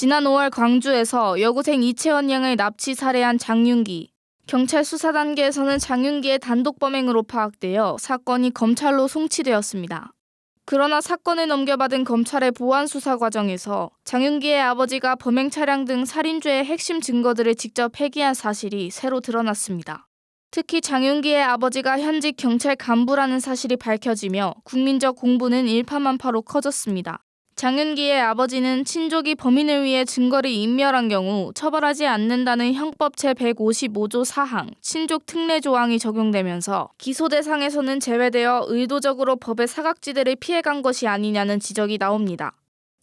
지난 5월 광주에서 여고생 이채원 양을 납치 살해한 장윤기. 경찰 수사 단계에서는 장윤기의 단독 범행으로 파악되어 사건이 검찰로 송치되었습니다. 그러나 사건을 넘겨받은 검찰의 보안 수사 과정에서 장윤기의 아버지가 범행 차량 등 살인죄의 핵심 증거들을 직접 폐기한 사실이 새로 드러났습니다. 특히 장윤기의 아버지가 현직 경찰 간부라는 사실이 밝혀지며 국민적 공분은 일파만파로 커졌습니다. 장윤기의 아버지는 친족이 범인을 위해 증거를 인멸한 경우 처벌하지 않는다는 형법 제155조 4항 친족 특례 조항이 적용되면서 기소 대상에서는 제외되어 의도적으로 법의 사각지대를 피해간 것이 아니냐는 지적이 나옵니다.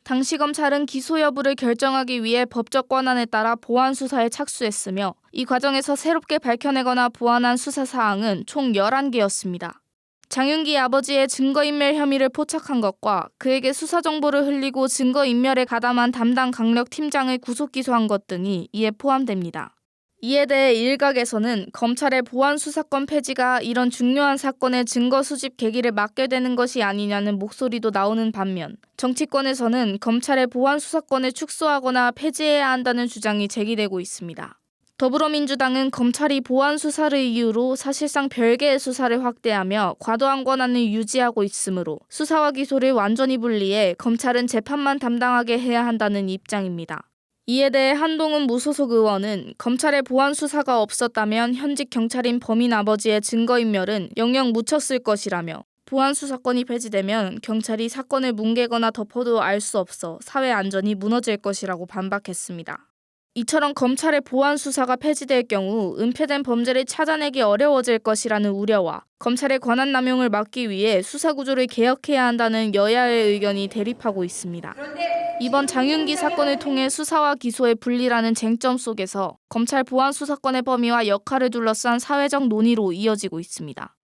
당시 검찰은 기소 여부를 결정하기 위해 법적 권한에 따라 보안 수사에 착수했으며 이 과정에서 새롭게 밝혀내거나 보완한 수사 사항은 총 11개였습니다. 장윤기 아버지의 증거인멸 혐의를 포착한 것과 그에게 수사 정보를 흘리고 증거인멸에 가담한 담당 강력 팀장을 구속 기소한 것 등이 이에 포함됩니다. 이에 대해 일각에서는 검찰의 보안 수사권 폐지가 이런 중요한 사건의 증거 수집 계기를 막게 되는 것이 아니냐는 목소리도 나오는 반면 정치권에서는 검찰의 보안 수사권을 축소하거나 폐지해야 한다는 주장이 제기되고 있습니다. 더불어민주당은 검찰이 보안 수사를 이유로 사실상 별개의 수사를 확대하며 과도한 권한을 유지하고 있으므로 수사와 기소를 완전히 분리해 검찰은 재판만 담당하게 해야 한다는 입장입니다. 이에 대해 한동훈 무소속 의원은 검찰의 보안 수사가 없었다면 현직 경찰인 범인 아버지의 증거인멸은 영영 묻혔을 것이라며 보안 수사권이 폐지되면 경찰이 사건을 뭉개거나 덮어도 알 수 없어 사회 안전이 무너질 것이라고 반박했습니다. 이처럼 검찰의 보안 수사가 폐지될 경우 은폐된 범죄를 찾아내기 어려워질 것이라는 우려와 검찰의 권한 남용을 막기 위해 수사 구조를 개혁해야 한다는 여야의 의견이 대립하고 있습니다. 이번 장윤기 사건을 통해 수사와 기소의 분리라는 쟁점 속에서 검찰 보안 수사권의 범위와 역할을 둘러싼 사회적 논의로 이어지고 있습니다.